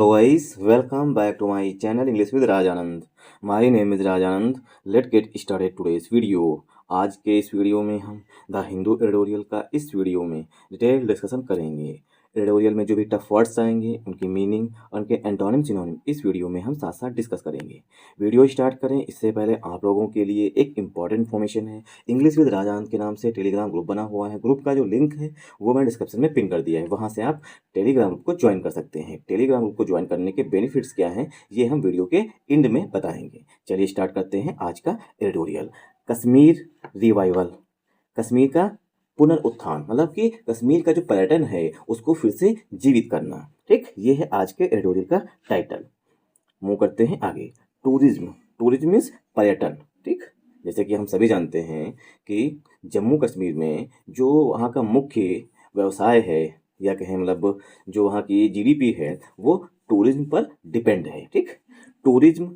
Hello guys, welcome back to my channel English with Rajanand. My name is Rajanand. Let's get started today's video. आज के इस video में हम the Hindu editorial का इस video में डिटेल डिस्कशन करेंगे। एडिटोरियल में जो भी टफ वर्ड्स आएंगे उनकी मीनिंग और उनके एंटोनिम सिनोनिम इस वीडियो में हम साथ साथ डिस्कस करेंगे। वीडियो स्टार्ट करें इससे पहले आप लोगों के लिए एक इम्पॉर्टेंट इन्फॉर्मेशन है। इंग्लिश विद राजानंद के नाम से टेलीग्राम ग्रुप बना हुआ है। ग्रुप का जो लिंक है वो मैंने डिस्क्रिप्शन में पिन कर दिया है, वहाँ से आप टेलीग्राम ग्रुप को ज्वाइन कर सकते हैं। टेलीग्राम ग्रुप को ज्वाइन करने के बेनिफिट्स क्या हैं ये हम वीडियो के एंड में बताएंगे। चलिए स्टार्ट करते हैं आज का एडिटोरियल। कश्मीर रिवाइवल, कश्मीर का पुनरुत्थान, मतलब कि कश्मीर का जो पर्यटन है उसको फिर से जीवित करना। ठीक, ये है आज के एडिटोरियल का टाइटल। मूव करते हैं आगे। टूरिज्म, टूरिज्म मीन्स पर्यटन। ठीक, जैसे कि हम सभी जानते हैं कि जम्मू कश्मीर में जो वहाँ का मुख्य व्यवसाय है या कहें मतलब जो वहाँ की जीडीपी है वो टूरिज्म पर डिपेंड है। ठीक, tourism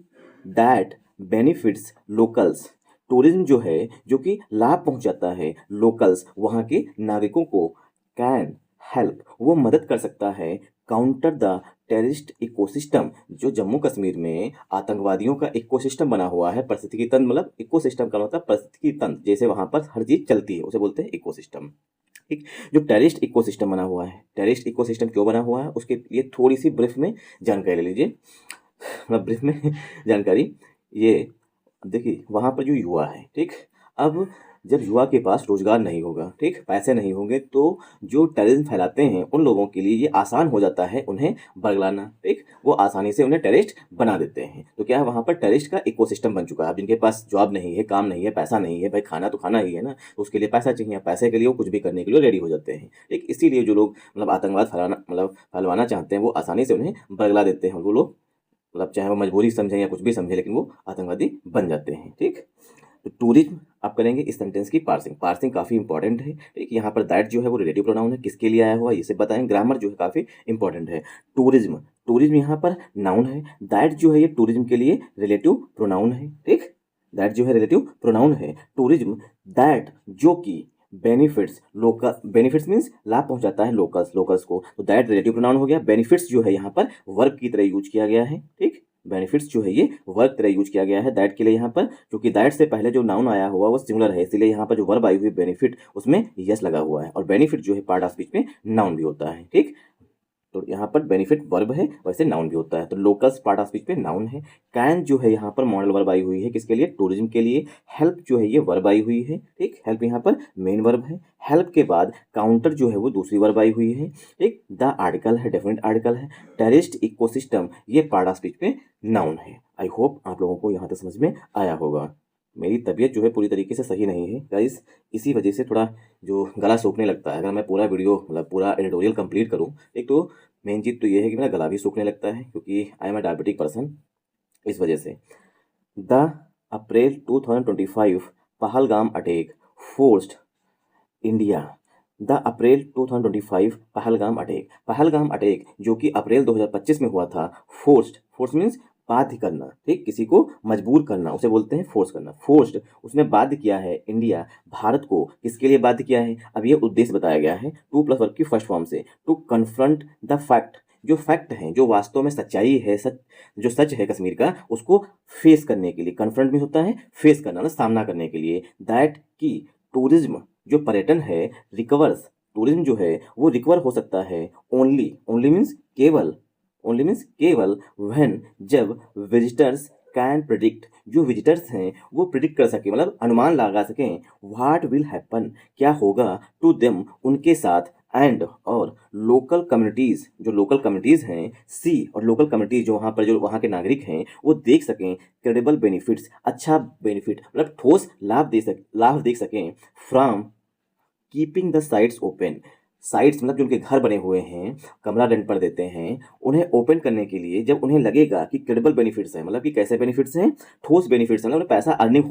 that benefits locals, tourism जो है जो कि लाभ पहुंचाता है लोकल्स, वहाँ के नागरिकों को, कैन हेल्प, वो मदद कर सकता है, काउंटर द टेररिस्ट इकोसिस्टम, जो जम्मू कश्मीर में आतंकवादियों का इकोसिस्टम बना हुआ है। परिस्थितिकी तंत्र मतलब इकोसिस्टम का मतलब परिस्थितिकी तंत्र, जैसे वहाँ पर हर चीज़ चलती है उसे बोलते हैं इकोसिस्टम। ठीक, जो टेररिस्ट इकोसिस्टम बना हुआ है, टेररिस्ट इकोसिस्टम क्यों बना हुआ है उसके लिए थोड़ी सी ब्रीफ में जानकारी ले लीजिए। मतलब ब्रीफ में जानकारी ये देखिए, वहाँ पर जो युवा है, ठीक, अब जब युवा के पास रोजगार नहीं होगा, ठीक, पैसे नहीं होंगे, तो जो टेररिज्म फैलाते हैं उन लोगों के लिए ये आसान हो जाता है उन्हें बरगलाना। ठीक, वो आसानी से उन्हें टेररिस्ट बना देते हैं। तो क्या है, वहाँ पर टेररिस्ट का इकोसिस्टम बन चुका है। अब जिनके पास जॉब नहीं है, काम नहीं है, पैसा नहीं है, भाई खाना तो खाना ही है ना, तो उसके लिए पैसा चाहिए। पैसे के लिए वो कुछ भी करने के लिए रेडी हो जाते हैं। ठीक, इसीलिए जो लोग मतलब आतंकवाद फैलाना मतलब फैलवाना चाहते हैं वो आसानी से उन्हें बरगला देते हैं। वो लोग मतलब चाहे वो मजबूरी समझें या कुछ भी समझें, लेकिन वो आतंकवादी बन जाते हैं। ठीक, तो टूरिज्म आप करेंगे इस सेंटेंस की पार्सिंग। पार्सिंग काफ़ी इंपॉर्टेंट है। ठीक, यहाँ पर दैट जो है वो रिलेटिव प्रोनाउन है, किसके लिए आया हुआ है ये सब बताएं। ग्रामर जो है काफ़ी इंपॉर्टेंट है। टूरिज्म, टूरिज्म यहाँ पर नाउन है, दैट जो है ये टूरिज्म के लिए रिलेटिव प्रोनाउन है। ठीक, दैट जो है रिलेटिव प्रोनाउन है। टूरिज्म दैट जो कि बेनिफिट्स लोकल, बेनिफिट्स मीन्स लाभ पहुंचाता है लोकल्स, लोकल्स को, तो दैट रिलेटिव प्रोनाउन हो गया। बेनिफिट्स जो है यहाँ पर वर्ब की तरह यूज किया गया है। ठीक, बेनिफिट्स जो है ये वर्ब तरह यूज किया गया है दैट के लिए यहाँ पर, क्योंकि दैट से पहले जो नाउन आया हुआ वो सिंगुलर है, इसीलिए यहाँ पर जो वर्ब आई हुई बेनिफिट उसमें यस लगा हुआ है। और बेनिफिट जो है पार्ट ऑफ स्पीच में नाउन भी होता है। ठीक, तो यहाँ पर बेनिफिट वर्ब है, वैसे नाउन भी होता है। तो लोकल्स पार्ट ऑफ स्पीच पे नाउन है। कैन जो है यहाँ पर मॉडल वर्ब आई हुई है, किसके लिए, टूरिज्म के लिए। हेल्प जो है ये वर्ब आई हुई है। ठीक, हेल्प यहाँ पर मेन वर्ब है। हेल्प के बाद काउंटर जो है वो दूसरी वर्ब आई हुई है। ठीक, द आर्टिकल है, डेफिनेट आर्टिकल है। टेररिस्ट इकोसिस्टम ये पार्ट ऑफ स्पीच पे नाउन है। आई होप आप लोगों को यहाँ तक समझ में आया होगा। मेरी तबीयत जो है पूरी तरीके से सही नहीं है गाइस, इसी वजह से थोड़ा जो गला सूखने लगता है। अगर मैं पूरा वीडियो मतलब पूरा एडिटोरियल कंप्लीट करूँ, एक तो मेन चीज़ तो ये है कि मेरा गला भी सूखने लगता है क्योंकि I am a diabetic person, इस वजह से। The April 2025 Pahalgam attack forced India, the April 2025 Pahalgam attack, Pahalgam attack जो कि अप्रैल 2025 में हुआ था, फोर्स्ड, फोर्स मीन्स बाध्य करना। ठीक, किसी को मजबूर करना उसे बोलते हैं फोर्स करना। फोर्स्ड उसने बाध्य किया है इंडिया, भारत को, किसके लिए बाध्य किया है, अब ये उद्देश्य बताया गया है टू प्लस वर्ब की फर्स्ट फॉर्म से, टू कन्फ्रंट द फैक्ट, जो फैक्ट हैं, जो वास्तव में सच्चाई है, सच जो सच है कश्मीर का, उसको फेस करने के लिए। कन्फ्रंट में होता है फेस करना ना, सामना करने के लिए। दैट की टूरिज्म जो पर्यटन है, रिकवर्स, टूरिज्म जो है वो रिकवर हो सकता है ओनली, ओनली मीन्स केवल, ओनली मीन्स केवल, व्हेन जब विजिटर्स कैन प्रिडिक्ट, जो विजिटर्स हैं वो प्रिडिक्ट कर सके मतलब अनुमान लगा सकें, व्हाट विल हैपन क्या होगा, टू देम उनके साथ, एंड और लोकल कम्युनिटीज़ जो लोकल कम्युनिटीज़ हैं, सी और लोकल कम्युनिटीज़ जो वहाँ पर जो वहाँ के नागरिक हैं वो देख सकें, क्रेडिबल बेनिफिट्स अच्छा बेनिफिट मतलब ठोस लाभ देख सकें, from keeping the sites open, sites मतलब जो उनके घर बने हुए हैं, कमरा रेंट पर देते हैं, उन्हें ओपन करने के लिए जब उन्हें लगेगा कि क्रेडिबल बेनिफिट्स हैं, मतलब कि कैसे बेनिफिट्स हैं, ठोस बेनिफिट्स हैं, मतलब पैसा अर्निंग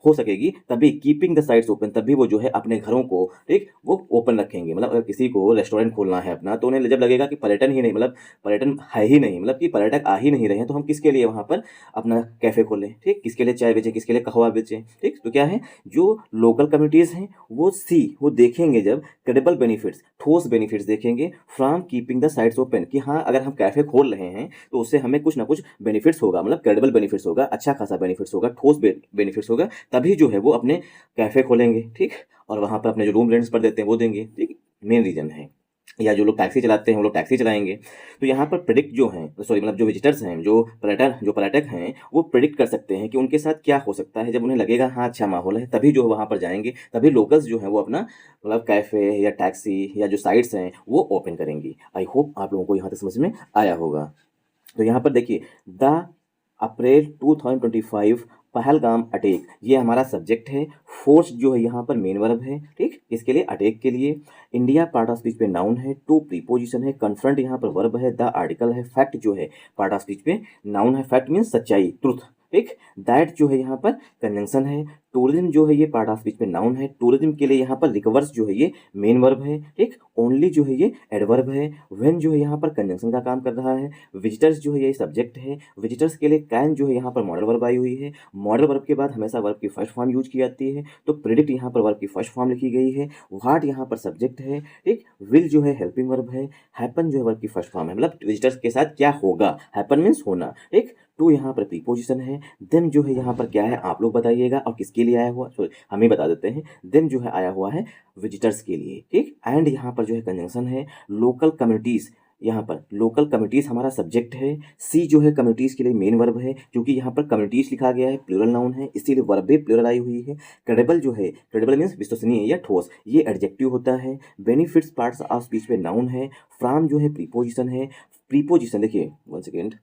हो सकेगी, तभी कीपिंग द साइट्स ओपन, तभी वो जो है अपने घरों को, ठीक, वो ओपन रखेंगे। मतलब अगर किसी को रेस्टोरेंट खोलना है अपना, तो उन्हें जब लगेगा कि पर्यटन ही नहीं, मतलब पर्यटन है ही नहीं, मतलब कि पर्यटक आ ही नहीं रहे हैं, तो हम किसके लिए वहाँ पर अपना कैफे खोलें, ठीक, किसके लिए चाय बेचें, किसके लिए कहवा बेचें। ठीक, तो क्या है, जो लोकल कम्युनिटीज़ हैं वो देखेंगे जब क्रेडिबल बेनिफिट्स बेनिफिट्स, ठोस बेनिफिट्स देखेंगे from keeping the sites open, कि हाँ अगर हम कैफ़े खोल रहे हैं तो उससे हमें कुछ ना कुछ बेनिफिट्स होगा, मतलब क्रेडिबल बेनिफिट्स होगा, अच्छा खासा बेनिफिट्स होगा, ठोस बेनिफिट्स होगा, तभी जो है वो अपने कैफ़े खोलेंगे, ठीक, और वहाँ पर अपने जो रूम रेंट्स पर देते हैं वो देंगे, ठीक, मेन रीज़न है। या जो लोग टैक्सी चलाते हैं वो लोग टैक्सी चलाएंगे। तो यहाँ पर प्रेडिक्ट जो हैं, सॉरी मतलब जो विजिटर्स हैं, जो पर्यटक हैं, वो प्रेडिक्ट कर सकते हैं कि उनके साथ क्या हो सकता है। जब उन्हें लगेगा हाँ अच्छा माहौल है, तभी जो वहाँ पर जाएंगे, तभी लोकल्स जो हैं वो अपना मतलब कैफ़े या टैक्सी या जो साइट्स हैं वो ओपन करेंगी। आई होप आप लोगों को यहाँ तक समझ में आया होगा। तो यहाँ पर देखिए, द अप्रैल 2025 पहलगाम अटैक, ये हमारा सब्जेक्ट है। फोर्स जो है यहाँ पर मेन वर्ब है, ठीक, इसके लिए अटैक के लिए। इंडिया पार्ट ऑफ स्पीच पे नाउन है, टू प्रीपोजिशन है, कन्फ्रंट यहाँ पर वर्ब है, द आर्टिकल है, फैक्ट जो है पार्ट ऑफ स्पीच पे नाउन है, फैक्ट मीन्स सच्चाई, ट्रुथ, ठीक, दैट जो है यहाँ पर कंजंक्शन है। टूरिज्म जो है ये पार्ट ऑफ स्पीच में नाउन है, टूरिज्म के लिए यहाँ पर रिकवर्स जो है ये मेन वर्ब है, ठीक, ओनली जो है ये एडवर्ब है, व्हेन जो है यहाँ पर कंजंक्शन का काम कर रहा है, विजिटर्स जो है ये सब्जेक्ट है, विजिटर्स के लिए कैन जो है यहाँ पर मॉडल वर्ब आई हुई है, मॉडल वर्ब के बाद हमेशा वर्ब की फर्स्ट फॉर्म यूज की जाती है, तो प्रेडिक्ट यहाँ पर वर्ब की फर्स्ट फॉर्म लिखी गई है, व्हाट यहाँ पर सब्जेक्ट है, ठीक, विल जो है हेल्पिंग वर्ब है, हैपन जो है वर्ब की फर्स्ट फॉर्म है, मतलब विजिटर्स के साथ क्या होगा, हैपन मीन्स होना, ठीक, टू यहाँ पर प्रीपोजिशन है, देम जो है यहाँ पर क्या है आप लोग बताइएगा, और किसके लिए आया हुआ, सॉरी हम ही बता देते हैं, देम जो है आया हुआ है विजिटर्स के लिए, ठीक, एंड यहाँ पर जो है कंजंक्शन है, लोकल कम्युनिटीज़, यहाँ पर लोकल कम्युनिटीज़ हमारा सब्जेक्ट है, सी जो है कम्युनिटीज़ के लिए मेन वर्ब है, क्योंकि यहाँ पर कम्युनिटीज़ लिखा गया है, प्लूरल नाउन है, इसीलिए वर्ब भी प्लूरल आई हुई है। क्रेडिबल जो है, क्रेडिबल मीन्स विश्वसनीय या ठोस, ये एडजेक्टिव होता है। बेनिफिट्स पार्ट्स ऑफ स्पीच पे नाउन है, फ्रॉम जो है प्रीपोजिशन है, प्रीपोजिशन देखिए वन सेकेंड,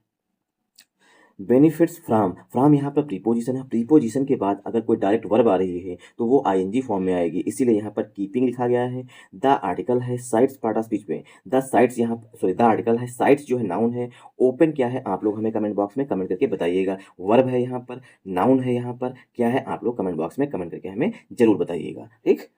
बेनिफिट्स फ्राम यहाँ पर प्रीपोजिशन है, प्रीपोजिशन के बाद अगर कोई डायरेक्ट वर्ब आ रही है तो वो आईएनजी फॉर्म में आएगी, इसीलिए यहाँ पर कीपिंग लिखा गया है। द आर्टिकल है साइट्स पार्ट ऑफ स्पीच में, द साइट्स यहाँ सॉरी द आर्टिकल है, साइट्स जो है नाउन है, ओपन क्या है आप लोग हमें कमेंट बॉक्स में कमेंट करके बताइएगा, वर्ब है यहाँ पर, नाउन है यहाँ पर, क्या है आप लोग कमेंट बॉक्स में कमेंट करके हमें जरूर बताइएगा, ठीक।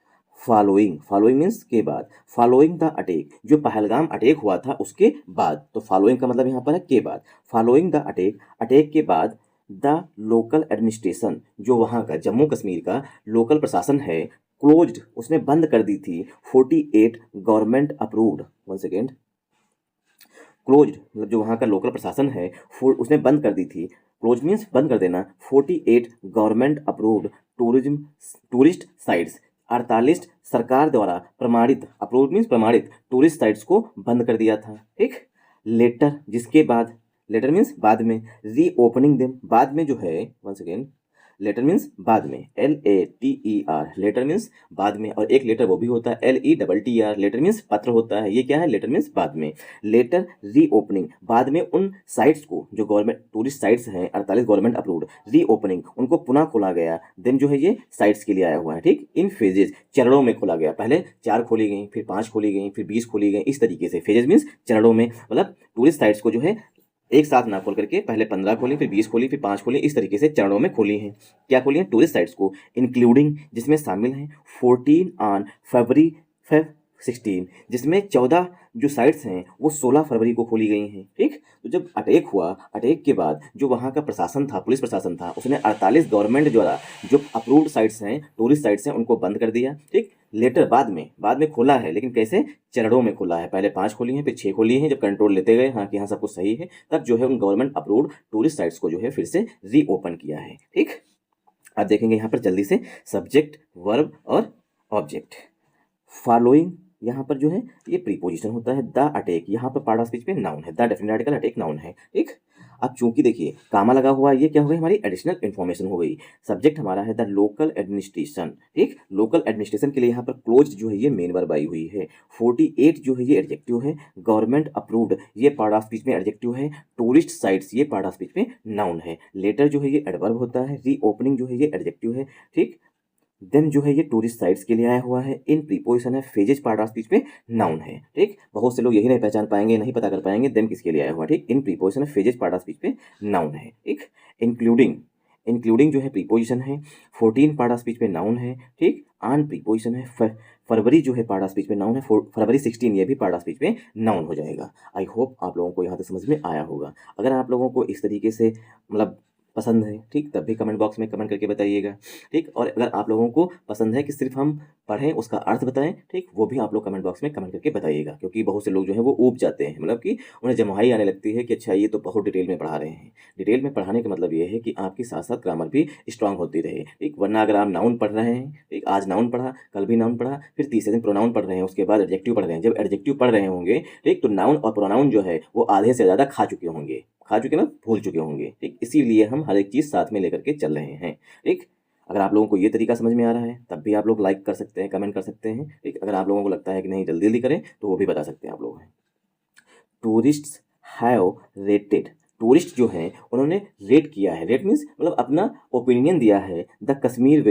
फॉलोइंग मीन्स के बाद, फॉलोइंग द अटैक, जो पहलगाम अटैक हुआ था उसके बाद, तो फॉलोइंग का मतलब यहाँ पर है के बाद, फॉलोइंग द अटैक, अटैक के बाद, द लोकल एडमिनिस्ट्रेशन, जो वहाँ का जम्मू कश्मीर का लोकल प्रशासन है, क्लोज्ड उसने बंद कर दी थी, 48 government approved, one second, closed मतलब जो वहाँ का लोकल प्रशासन है उसने बंद कर दी थी, क्लोज मीन्स बंद कर देना, 48 गवर्नमेंट अप्रूव्ड टूरिस्ट साइट्स, 48 सरकार द्वारा प्रमाणित, अप्रूव्ड मीन्स प्रमाणित टूरिस्ट साइट्स को बंद कर दिया था, ठीक। लेटर जिसके बाद, लेटर मीन्स बाद में, रीओपनिंग देम बाद में जो है, वन सेकेंड, लेटर मीन्स बाद में, LATER, लेटर मीन्स बाद में, और एक लेटर वो भी होता है LETTER, लेटर मीन्स पत्र होता है, ये क्या है लेटर मीन्स बाद में। लेटर रीओपनिंग बाद में उन साइट्स को जो गवर्नमेंट टूरिस्ट साइट्स हैं 48 गवर्नमेंट अप्रूव्ड, रीओपनिंग उनको पुनः खोला गया, देन जो है ये साइट्स के लिए आया हुआ है, ठीक, इन फेजेज चरणों में खोला गया, पहले 4 खोली गई, फिर 5 खोली गई, फिर 20 खोली गई, इस तरीके से, फेजेज मीन्स चरणों में, मतलब टूरिस्ट साइट्स को जो है एक साथ ना खोल करके पहले 15 खोली, फिर 20 खोली, फिर 5 खोली, इस तरीके से चरणों में खोली हैं। क्या खोली हैं? टूरिस्ट साइट्स को, इंक्लूडिंग जिसमें शामिल हैं 14 ऑन फरवरी 16, जिसमें 14 जो साइट्स हैं वो 16 फरवरी को खोली गई हैं, ठीक। तो जब अटैक हुआ, अटैक के बाद जो वहाँ का प्रशासन था, पुलिस प्रशासन था, उसने 48 गवर्नमेंट द्वारा जो अप्रूव्ड साइट्स हैं, टूरिस्ट साइट्स हैं, उनको बंद कर दिया, ठीक। लेटर बाद में खोला है, लेकिन कैसे? चरणों में खोला है, पहले 5 खोली हैं, फिर 6 खोली हैं, जब कंट्रोल लेते गए हाँ कि हाँ सब कुछ सही है, तब जो है उन गवर्नमेंट अप्रूव्ड टूरिस्ट साइट्स को जो है फिर से रीओपन किया है, ठीक। अब देखेंगे यहाँ पर जल्दी से सब्जेक्ट, वर्ब और ऑब्जेक्ट। फॉलोइंग यहाँ पर जो है ये प्रीपोजिशन होता है, द अटैक यहाँ पर पार्ट ऑफ स्पीच पे नाउन है, the definite article attack noun है, ठीक। अब चूंकि देखिए कामा लगा हुआ है, ये क्या हो गई हमारी एडिशनल इन्फॉर्मेशन हो गई। सब्जेक्ट हमारा है द लोकल एडमिनिस्ट्रेशन, ठीक। लोकल एडमिनिस्ट्रेशन के लिए यहाँ पर क्लोज जो है ये मेन वर्ब आई हुई है। 48 जो है ये एडजेक्टिव है, गवर्नमेंट अप्रूव्ड ये पार्ट ऑफ स्पीच में एडजेक्टिव है, टूरिस्ट साइट्स ये पार्ट ऑफ स्पीच में नाउन है, लेटर जो है ये एडवर्ब होता है, रीओपनिंग जो है ये एडजेक्टिव है, ठीक। देन जो है ये टूरिस्ट साइट्स के लिए आया हुआ है, इन प्रीपोजिशन है, फेजेज पार्ट ऑफ स्पीच में नाउन है, ठीक। बहुत से लोग यही नहीं पहचान पाएंगे, नहीं पता कर पाएंगे देन किसके लिए आया हुआ, ठीक। इन प्रीपोजिशन है, फेजेज पार्ट ऑफ स्पीच में नाउन है, ठीक। इंक्लूडिंग जो है प्रीपोजिशन है, 14 पार्ट ऑफ स्पीच में नाउन है, ठीक। ऑन प्रीपोजिशन है, फरवरी जो है पार्ट ऑफ स्पीच में नाउन है, फरवरी 16 ये भी पार्ट ऑफ स्पीच में नाउन हो जाएगा। आई होप आप लोगों को यहाँ तक समझ में आया होगा। अगर आप लोगों को इस तरीके से मतलब पसंद है, ठीक, तब भी कमेंट बॉक्स में कमेंट करके बताइएगा, ठीक। और अगर आप लोगों को पसंद है कि सिर्फ हम पढ़ें, उसका अर्थ बताएं, ठीक, वो भी आप लोग कमेंट बॉक्स में कमेंट करके बताइएगा, क्योंकि बहुत से लोग जो है वो ऊब जाते हैं, मतलब कि उन्हें जम्हाई आने लगती है कि अच्छा ये तो बहुत डिटेल में पढ़ा रहे हैं। डिटेल में पढ़ाने का मतलब ये है कि आपकी साथ साथ ग्रामर भी स्ट्रांग होती रहे, ठीक। वरना अगर आप नाउन पढ़ रहे हैं, ठीक, आज नाउन पढ़ा, कल भी नाउन पढ़ा, फिर तीसरे दिन प्रोनाउन पढ़ रहे हैं, उसके बाद एडजेक्टिव पढ़ रहे हैं, जब एडजेक्टिव पढ़ रहे होंगे, ठीक, तो नाउन और प्रोनाउन जो है वो आधे से ज़्यादा खा चुके ना, भूल चुके होंगे, ठीक। इसीलिए हम हर एक चीज़ साथ में लेकर के चल रहे हैं, ठीक। अगर आप लोगों को ये तरीका समझ में आ रहा है तब भी आप लोग लाइक कर सकते हैं, कमेंट कर सकते हैं, ठीक। अगर आप लोगों को लगता है कि नहीं जल्दी जल्दी करें तो वो भी बता सकते हैं आप लोग। टूरिस्ट्स हैव रेटेड, टूरिस्ट जो हैं उन्होंने रेट किया है, रेट मीन्स मतलब अपना ओपिनियन दिया है, द कश्मीर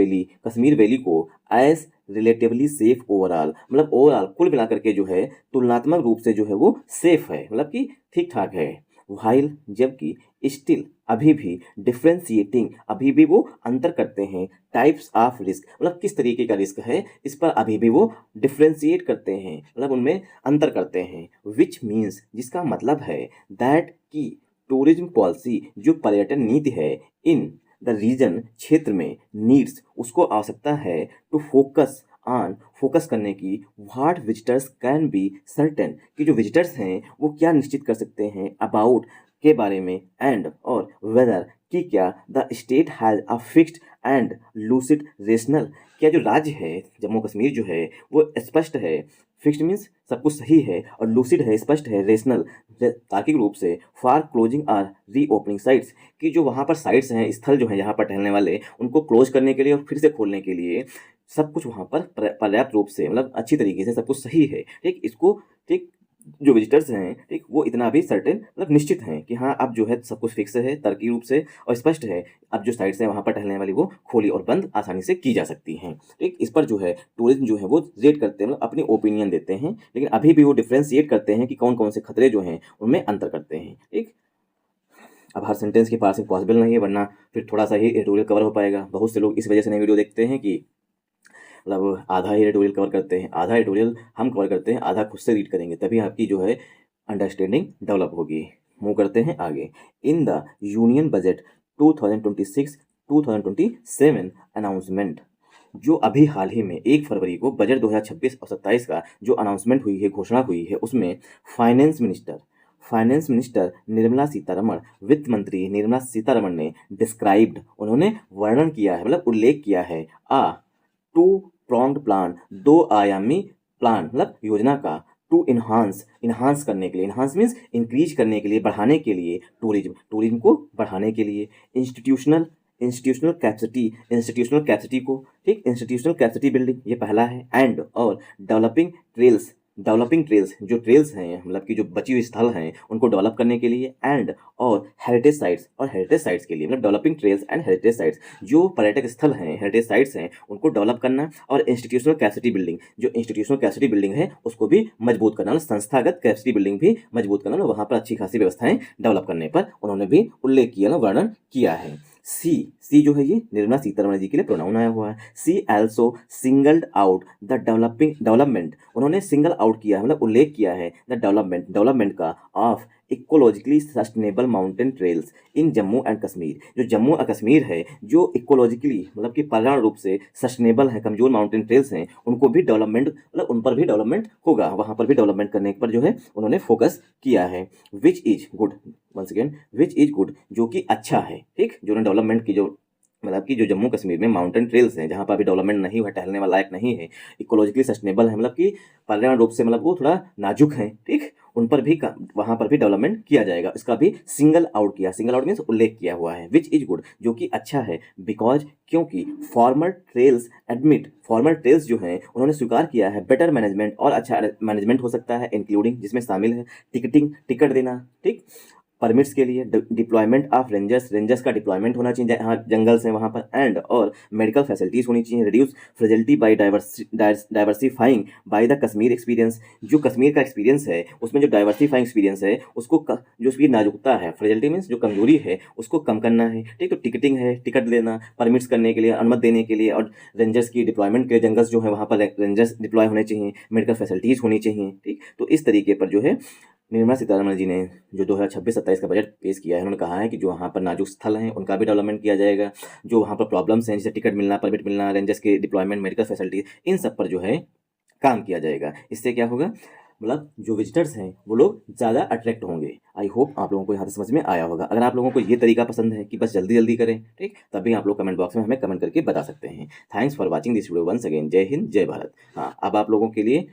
वैली को एज रिलेटिवली सेफ ओवरऑल, मतलब ओवरऑल कुल मिलाकर के जो है तुलनात्मक रूप से जो है वो सेफ है, मतलब कि ठीक ठाक है। वाइल जबकि स्टिल अभी भी डिफ्रेंशिएटिंग, अभी भी वो अंतर करते हैं, टाइप्स ऑफ रिस्क, मतलब किस तरीके का रिस्क है इस पर अभी भी वो डिफ्रेंशिएट करते हैं, मतलब उनमें अंतर करते हैं। विच मीन्स, जिसका मतलब है दैट की टूरिज्म पॉलिसी, जो पर्यटन नीति है, इन द रीजन, क्षेत्र में, नीड्स, उसको आवश्यकता है, टू फोकस करने की, what visitors can be certain, कि जो विजिटर्स हैं वो क्या निश्चित कर सकते हैं, अबाउट, के बारे में, एंड, और वेदर, कि क्या, the state has a fixed and lucid rational, क्या जो राज्य है जम्मू कश्मीर जो है वो स्पष्ट है, फिक्स्ड मीन्स सब कुछ सही है, और लूसिड है, स्पष्ट है, रेशनल तार्किक रूप से, फॉर क्लोजिंग आर री ओपनिंग साइट्स, कि जो वहाँ पर साइट्स हैं, स्थल जो हैं यहाँ पर टहलने वाले, उनको क्लोज करने के लिए और फिर से खोलने के लिए सब कुछ वहाँ पर पर्याप्त रूप से, मतलब अच्छी तरीके से सब कुछ सही है, ठीक। इसको, ठीक, जो विजिटर्स हैं, ठीक, वो इतना भी सर्टेन, मतलब निश्चित हैं कि हाँ अब जो है सब कुछ फिक्स है, तर्कीब रूप से और स्पष्ट है, अब जो साइट्स हैं वहाँ पर टहलने वाली वो खोली और बंद आसानी से की जा सकती हैं, ठीक। इस पर जो है टूरिज्म जो है वो रेट करते हैं, मतलब अपनी ओपिनियन देते हैं, लेकिन अभी भी वो डिफ्रेंशिएट करते हैं कि कौन कौन से खतरे जो हैं उनमें अंतर करते हैं, ठीक। अब हर सेंटेंस की पार्सिंग पॉसिबल नहीं है, वरना फिर थोड़ा सा ही एडिटोरियल कवर हो पाएगा। बहुत से लोग इस वजह से नई वीडियो देखते हैं कि मतलब आधा ही एडिटोरियल कवर करते हैं, आधा एडिटोरियल हम कवर करते हैं, आधा खुद से रीड करेंगे, तभी आपकी जो है अंडरस्टैंडिंग डेवलप होगी। मूव करते हैं आगे। In the union budget 2026-2027 announcement, जो अभी हाल ही में 1 फरवरी को बजट 2026 और 27 का जो अनाउंसमेंट हुई है, घोषणा हुई है, उसमें फाइनेंस मिनिस्टर निर्मला सीतारमण, वित्त मंत्री निर्मला सीतारमण ने डिस्क्राइब्ड, उन्होंने वर्णन किया है, मतलब उल्लेख किया है, आ टू प्रॉन्ग्ड प्लान, दो आयामी प्लान, मतलब योजना का, टू इन्हांस करने के लिए, इन्हांस मीन्स इंक्रीज करने के लिए, बढ़ाने के लिए, टूरिज्म को बढ़ाने के लिए, इंस्टीट्यूशनल कैपेसिटी को, ठीक, इंस्टीट्यूशनल कैपेसिटी बिल्डिंग, ये पहला है, एंड, और डेवलपिंग ट्रेल्स, जो ट्रेल्स हैं, मतलब कि जो बची हुई स्थल हैं उनको डेवलप करने के लिए, एंड, और हेरिटेज साइट्स के लिए, मतलब developing trails and heritage sites, जो पर्यटक स्थल हैं, हेरिटेज साइट्स हैं, उनको डेवलप करना, और इंस्टीट्यूशनल कैपेसिटी बिल्डिंग, जो इंस्टीट्यूशनल कैपेसिटी बिल्डिंग है उसको भी मजबूत करना, मतलब संस्थागत कैपेसिटी बिल्डिंग भी मजबूत करना, वहाँ पर अच्छी खासी व्यवस्थाएं डेवलप करने पर उन्होंने भी उल्लेख किया, वर्णन किया है। सी जो है ये निर्मला सीतारमण जी के लिए प्रोनाउन आया हुआ है। She also singled out the development, उन्होंने सिंगल आउट किया है, मतलब उल्लेख किया है, द डेवलपमेंट का, of ecologically sustainable mountain trails in Jammu and Kashmir, जो जम्मू और कश्मीर है, जो इकोलॉजिकली, मतलब कि पर्यावरण रूप से सस्टेनेबल है, कमजोर माउंटेन ट्रेल्स हैं, उनको भी डेवलपमेंट, मतलब उन पर भी डेवलपमेंट होगा, वहाँ पर भी डेवलपमेंट करने पर जो है उन्होंने फोकस किया है। Which is good, once again, which is good, जो कि अच्छा है, ठीक, जो डेवलपमेंट की, जो मतलब कि जो जम्मू कश्मीर में माउंटेन ट्रेल्स हैं जहाँ पर अभी डेवलपमेंट नहीं हुआ, टहलने वाला लायक नहीं है, इकोलॉजिकली सस्टेनेबल है, मतलब कि पर्यावरण रूप से मतलब वो थोड़ा नाजुक हैं, ठीक, उन पर भी वहाँ पर भी डेवलपमेंट किया जाएगा, इसका भी सिंगल आउट किया, सिंगल आउट मीन्स उल्लेख किया हुआ है। विच इज गुड, जो कि अच्छा है, बिकॉज, क्योंकि, फॉर्मल ट्रेल्स जो हैं उन्होंने स्वीकार किया है, बेटर मैनेजमेंट, और अच्छा मैनेजमेंट हो सकता है, इंक्लूडिंग, जिसमें शामिल है टिकट देना, ठीक, परमिट्स के लिए, डिप्लॉयमेंट ऑफ रेंजर्स का डिप्लॉयमेंट होना चाहिए जहाँ जंगल्स हैं वहाँ पर, एंड, और मेडिकल फैसिलिटीज़ होनी चाहिए, reduce fragility by diversifying by the Kashmir experience, जो कश्मीर का एक्सपीरियंस है उसमें जो डाइवर्सिफाइंग एक्सपीरियंस है उसको जो उसकी नाजुकता है, फ्रेजिलिटी मीन्स जो कमजोरी है उसको कम करना है, ठीक। तो टिकटिंग है, टिकट देना, परमिट्स करने के लिए, अनुमति देने के लिए, और रेंजर्स की डिप्लॉयमेंट के लिए, जंगल्स जो है वहाँ पर रेंजर्स डिप्लॉय होने चाहिए, मेडिकल फैसिलिटीज़ होनी चाहिए, ठीक। तो इस तरीके पर जो है निर्मला सीतारमण जी ने जो 2026-27 2027 का बजट पेश किया है। उन्होंने कहा है कि जो वहाँ पर नाजुक स्थल हैं उनका भी डेवलपमेंट किया जाएगा, जो वहाँ पर प्रॉब्लम्स हैं जैसे टिकट मिलना, परमिट मिलना, रेंजर्स के डिप्लॉयमेंट, मेडिकल फैसिलिटी, इन सब पर जो है काम किया जाएगा। इससे क्या होगा, मतलब जो विजिटर्स हैं वो लोग ज़्यादा अट्रैक्ट होंगे। आई होप आप लोगों को यहाँ से समझ में आया होगा। अगर आप लोगों को ये तरीका पसंद है कि बस जल्दी जल्दी करें, ठीक, तब भी आप लोग कमेंट बॉक्स में हमें कमेंट करके बता सकते हैं। Thanks for watching this video once again. जय हिंद, जय भारत। हाँ, अब आप लोगों के लिए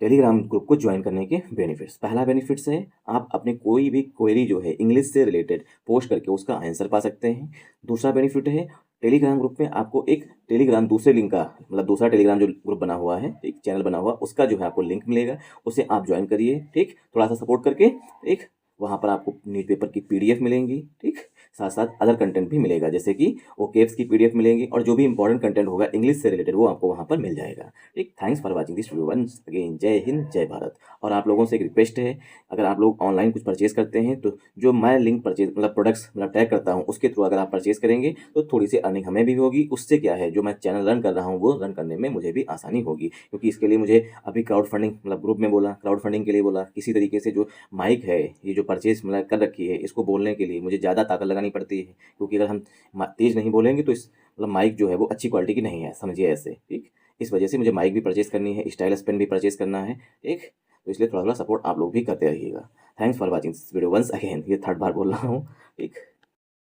टेलीग्राम ग्रुप को ज्वाइन करने के बेनिफिट्स। पहला बेनिफिट्स है, आप अपने कोई भी क्वेरी जो है इंग्लिश से रिलेटेड पोस्ट करके उसका आंसर पा सकते हैं। दूसरा बेनिफिट है, टेलीग्राम ग्रुप में आपको एक टेलीग्राम दूसरे लिंक का, मतलब दूसरा टेलीग्राम जो ग्रुप बना हुआ है, एक चैनल बना हुआ, उसका जो है आपको लिंक मिलेगा, उसे आप ज्वाइन करिए, ठीक, थोड़ा सा सपोर्ट करके, ठीक। वहाँ पर आपको न्यूज़पेपर की PDF मिलेंगी, ठीक, साथ साथ अदर कंटेंट भी मिलेगा, जैसे कि ओकेव्स की PDF मिलेंगी, और जो भी इंपॉर्टेंट कंटेंट होगा इंग्लिश से रिलेटेड वो आपको वहाँ पर मिल जाएगा, ठीक। Thanks for watching this video once again. जय हिंद, जय भारत। और आप लोगों से एक रिक्वेस्ट है, अगर आप लोग ऑनलाइन कुछ परचेज करते हैं तो जो मैं लिंक परचेज मतलब प्रोडक्ट्स मतलब टैग करता हूँ उसके थ्रू अगर आप परचेज करेंगे तो थोड़ी सी अर्निंग हमें भी होगी। उससे क्या है, जो मैं चैनल रन कर रहा हूँ वो रन करने में मुझे भी आसानी होगी, क्योंकि इसके लिए मुझे अभी क्राउड फंडिंग मतलब ग्रुप में बोला, क्राउड फंडिंग के लिए बोला, किसी तरीके से जो माइक है ये जो परचेज मतलब कर रखी है इसको बोलने के लिए मुझे ज़्यादा ताकत लगानी पड़ती है, क्योंकि अगर हम तेज़ नहीं बोलेंगे तो इस मतलब माइक जो है वो अच्छी क्वालिटी की नहीं है, समझिए ऐसे, ठीक। इस वजह से मुझे माइक भी परचेज करनी है, स्टाइलस पेन भी परचेज करना है, ठीक। तो इसलिए थोड़ा थोड़ा सपोर्ट आप लोग भी करते रहिएगा। Thanks for watching this video once again. ये थर्ड बार बोल रहा हूँ, ठीक।